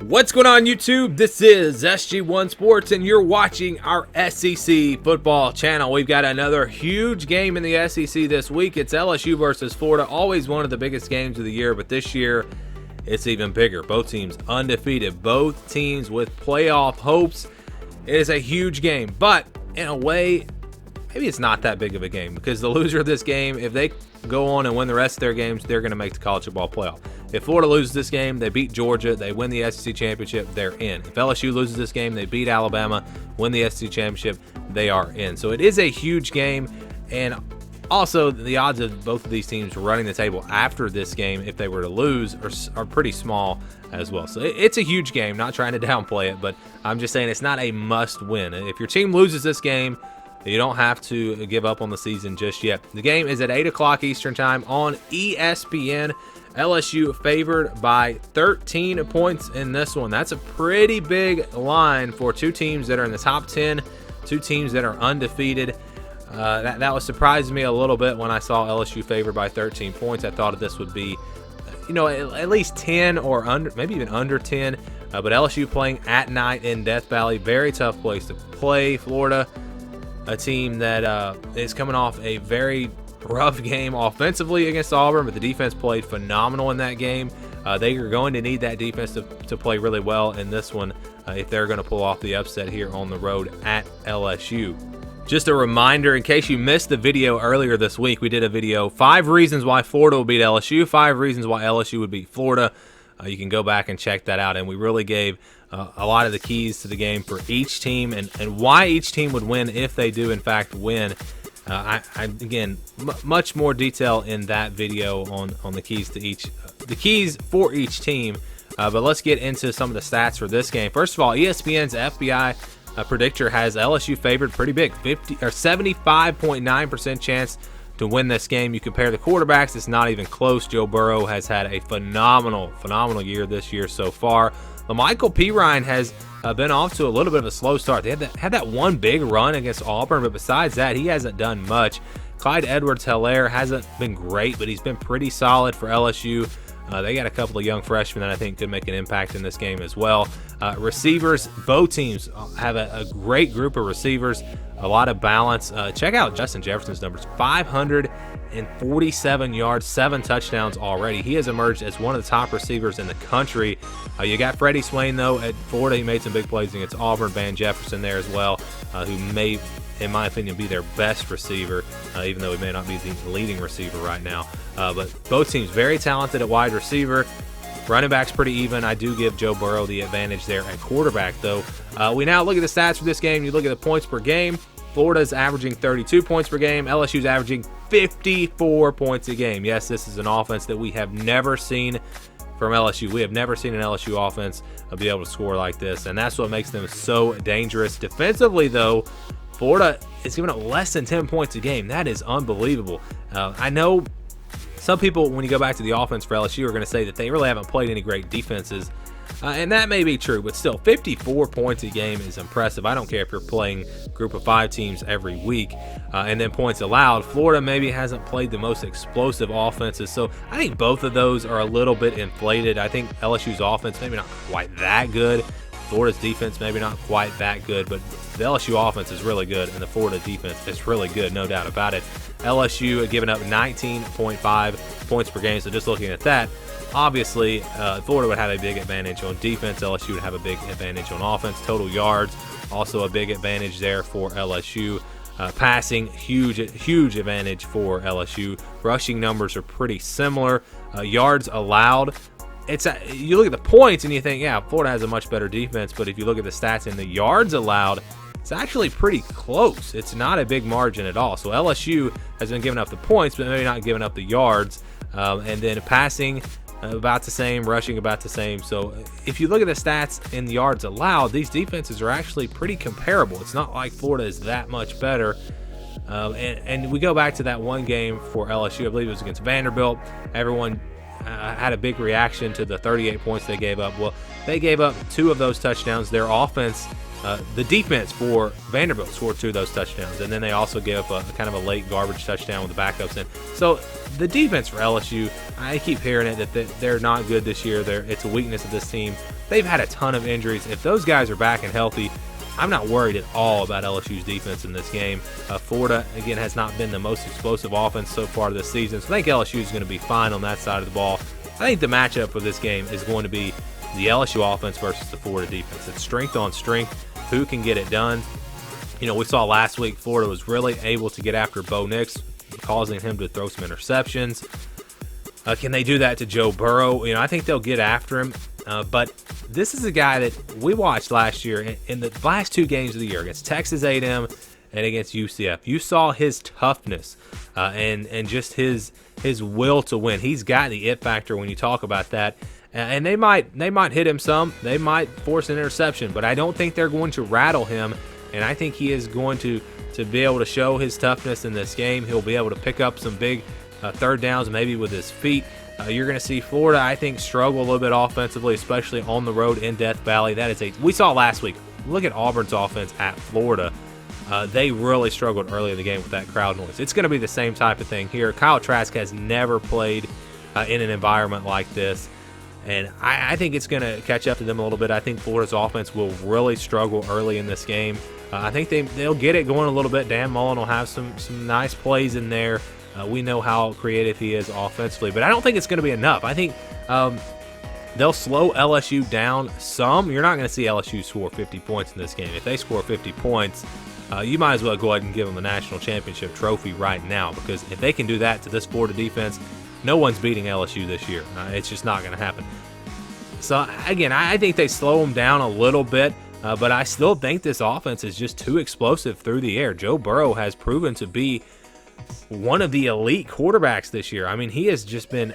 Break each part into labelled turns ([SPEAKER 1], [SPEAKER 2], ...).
[SPEAKER 1] What's going on YouTube? This is SG1 Sports and you're watching our SEC football channel. We've got another huge game in the SEC this week. It's LSU versus Florida, always one of the biggest games of the year, but this year it's even bigger. Both teams undefeated, both teams with playoff hopes. It is a huge game, but in a way, maybe it's not that big of a game because the loser of this game, if they go on and win the rest of their games, they're going to make the college football playoff. If Florida loses this game, they beat Georgia, they win the SEC championship, they're in. If LSU loses this game, they beat Alabama, win the SEC championship, they are in. So it is a huge game, and also the odds of both of these teams running the table after this game, if they were to lose, are pretty small as well. So it's a huge game, not trying to downplay it, but I'm just saying it's not a must win. If your team loses this game, you don't have to give up on the season just yet. The game is at 8 o'clock Eastern time on ESPN. LSU favored by 13 points in this one. That's a pretty big line for two teams that are in the top 10, two teams that are undefeated. That was surprising me a little bit when I saw LSU favored by 13 points. I thought this would be, at least 10 or under, maybe even under 10. But LSU playing at night in Death Valley, very tough place to play. Florida, a team that is coming off a very rough game offensively against Auburn, but the defense played phenomenal in that game. They are going to need that defense to play really well in this one if they're going to pull off the upset here on the road at LSU. Just a reminder, in case you missed the video earlier this week, we did a video, 5 reasons why Florida will beat LSU, 5 reasons why LSU would beat Florida. You can go back and check that out, and we really gave a lot of the keys to the game for each team and why each team would win if they do in fact win. Again, much more detail in that video on the keys to the keys for each team. But let's get into some of the stats for this game. First of all, ESPN's FBI predictor has LSU favored pretty big, 75.9% chance to win this game. You compare the quarterbacks, it's not even close. Joe Burrow has had a phenomenal year this year so far. Michael P. Ryan has been off to a little bit of a slow start. They had that one big run against Auburn, but besides that, he hasn't done much. Clyde Edwards-Helaire hasn't been great, but he's been pretty solid for LSU. They got a couple of young freshmen that I think could make an impact in this game as well. Receivers, both teams have a great group of receivers, a lot of balance. Check out Justin Jefferson's numbers, 547 yards, 7 touchdowns already. He has emerged as one of the top receivers in the country. You got Freddie Swain, though, at Florida. He made some big plays against Auburn. Van Jefferson there as well, who may, in my opinion, be their best receiver, even though he may not be the leading receiver right now. But both teams very talented at wide receiver. Running back's pretty even. I do give Joe Burrow the advantage there at quarterback, though. We now look at the stats for this game. You look at the points per game. Florida's averaging 32 points per game. LSU's averaging 54 points a game. Yes, this is an offense that we have never seen from LSU. We have never seen an LSU offense be able to score like this, and that's what makes them so dangerous. Defensively, though, Florida is giving up less than 10 points a game. That is unbelievable. I know some people, when you go back to the offense for LSU, are going to say that they really haven't played any great defenses, and that may be true, but still, 54 points a game is impressive. I don't care if you're playing group of 5 teams every week. And then points allowed, Florida maybe hasn't played the most explosive offenses, so I think both of those are a little bit inflated. I think LSU's offense maybe not quite that good. Florida's defense maybe not quite that good, but the LSU offense is really good, and the Florida defense is really good, no doubt about it. LSU giving up 19.5 points per game, so just looking at that, obviously Florida would have a big advantage on defense. LSU would have a big advantage on offense. Total yards, also a big advantage there for LSU. Passing, huge advantage for LSU. Rushing numbers are pretty similar. Yards allowed, you look at the points and you think, yeah, Florida has a much better defense, but if you look at the stats in the yards allowed, it's actually pretty close. It's not a big margin at all. So LSU has been giving up the points, but maybe not giving up the yards. And then passing, about the same, rushing about the same. So if you look at the stats in the yards allowed, these defenses are actually pretty comparable. It's not like Florida is that much better. And we go back to that one game for LSU, I believe it was against Vanderbilt. Everyone had a big reaction to the 38 points they gave up. Well, They gave up 2 of those touchdowns. Their offense, the defense for Vanderbilt scored 2 of those touchdowns, and then they also gave up a kind of a late garbage touchdown with the backups in. So the defense for LSU, I keep hearing it that they're not good this year. It's a weakness of this team. They've had a ton of injuries. If those guys are back and healthy, I'm not worried at all about LSU's defense in this game. Florida, again, has not been the most explosive offense so far this season, so I think LSU is going to be fine on that side of the ball. I think the matchup for this game is going to be the LSU offense versus the Florida defense. It's strength on strength. Who can get it done? You know, we saw last week Florida was really able to get after Bo Nix, causing him to throw some interceptions. Can they do that to Joe Burrow? You know, I think they'll get after him. But this is a guy that we watched last year in the last 2 games of the year against Texas A&M and against UCF. You saw his toughness and just his will to win. He's got the it factor when you talk about that. And they might hit him some. They might force an interception, but I don't think they're going to rattle him. And I think he is going to be able to show his toughness in this game. He'll be able to pick up some big third downs, maybe with his feet. You're going to see Florida, I think, struggle a little bit offensively, especially on the road in Death Valley. We saw last week. Look at Auburn's offense at Florida. They really struggled early in the game with that crowd noise. It's going to be the same type of thing here. Kyle Trask has never played in an environment like this, and I think it's going to catch up to them a little bit. I think Florida's offense will really struggle early in this game. I think they'll get it going a little bit. Dan Mullen will have some nice plays in there. We know how creative he is offensively, but I don't think it's going to be enough. I think they'll slow LSU down some. You're not going to see LSU score 50 points in this game. If they score 50 points, you might as well go ahead and give them the national championship trophy right now, because if they can do that to this Florida defense, no one's beating LSU this year. It's just not going to happen. So, again, I think they slow them down a little bit, but I still think this offense is just too explosive through the air. Joe Burrow has proven to be one of the elite quarterbacks this year. I mean, he has just been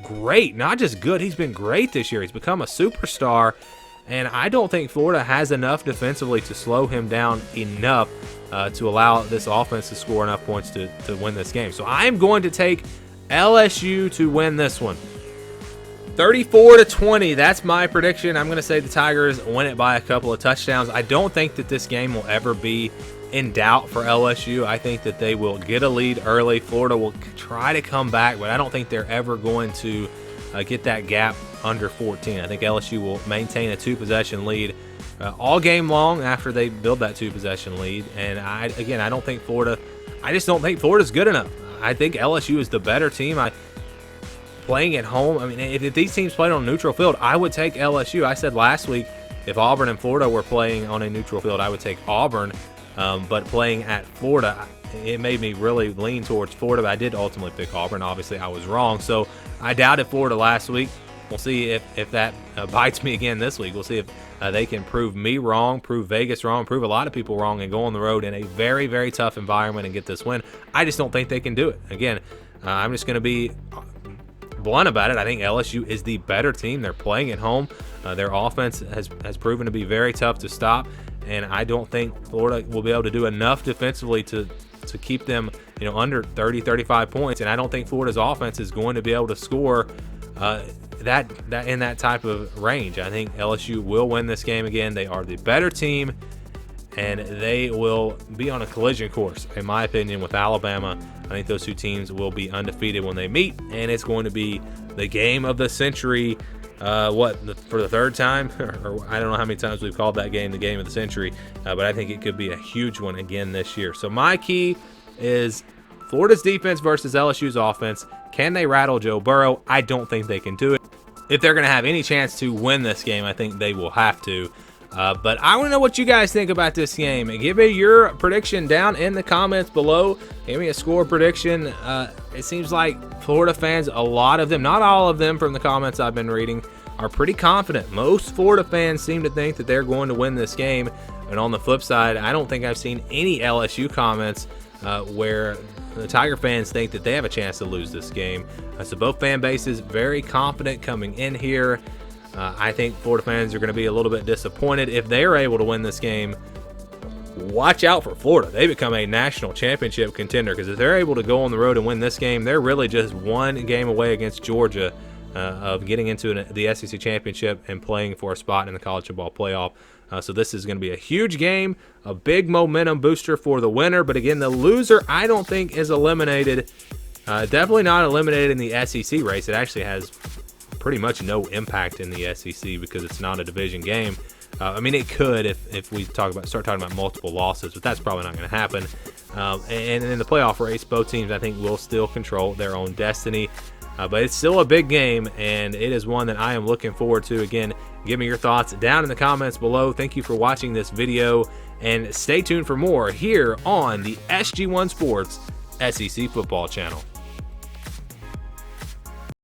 [SPEAKER 1] great. Not just good, he's been great this year. He's become a superstar, and I don't think Florida has enough defensively to slow him down enough to allow this offense to score enough points to win this game. So I'm going to take LSU to win this one. 34-20, that's my prediction. I'm going to say the Tigers win it by a couple of touchdowns. I don't think that this game will ever be in doubt for LSU. I think that they will get a lead early. Florida will try to come back, but I don't think they're ever going to get that gap under 14. I think LSU will maintain a 2-possession lead all game long after they build that 2-possession lead. And I don't think Florida. I just don't think Florida's good enough. I think LSU is the better team. Playing at home, I mean, if these teams played on a neutral field, I would take LSU. I said last week, if Auburn and Florida were playing on a neutral field, I would take Auburn. But playing at Florida, it made me really lean towards Florida. But I did ultimately pick Auburn. Obviously, I was wrong. So I doubted Florida last week. We'll see if that bites me again this week. We'll see if they can prove me wrong, prove Vegas wrong, prove a lot of people wrong, and go on the road in a very, very tough environment and get this win. I just don't think they can do it. Again, I'm just going to be blunt about it. I think LSU is the better team. They're playing at home. Their offense has proven to be very tough to stop, and I don't think Florida will be able to do enough defensively to keep them, under 30, 35 points. And I don't think Florida's offense is going to be able to score that in that type of range. I think LSU will win this game again. They are the better team, and they will be on a collision course, in my opinion, with Alabama. I think those two teams will be undefeated when they meet, and it's going to be the game of the century. For the third time? Or I don't know how many times we've called that game the game of the century, but I think it could be a huge one again this year. So my key is Florida's defense versus LSU's offense. Can they rattle Joe Burrow? I don't think they can do it. If they're going to have any chance to win this game, I think they will have to. But I want to know what you guys think about this game. Give me your prediction down in the comments below. Give me a score prediction. It seems like Florida fans, a lot of them, not all of them from the comments I've been reading, are pretty confident. Most Florida fans seem to think that they're going to win this game. And on the flip side, I don't think I've seen any LSU comments where the Tiger fans think that they have a chance to lose this game. So both fan bases very confident coming in here. I think Florida fans are going to be a little bit disappointed if they're able to win this game. Watch out for Florida. They become a national championship contender, because if they're able to go on the road and win this game, they're really just one game away against Georgia of getting into the SEC championship and playing for a spot in the college football playoff. So this is going to be a huge game, a big momentum booster for the winner. But again, the loser I don't think is eliminated. Definitely not eliminated in the SEC race. It actually has pretty much no impact in the SEC because it's not a division game. I mean, it could if we start talking about multiple losses, but that's probably not going to happen. And in the playoff race, both teams I think will still control their own destiny. But it's still a big game, and it is one that I am looking forward to. Again, give me your thoughts down in the comments below. Thank you for watching this video, and stay tuned for more here on the SG1 Sports SEC Football Channel.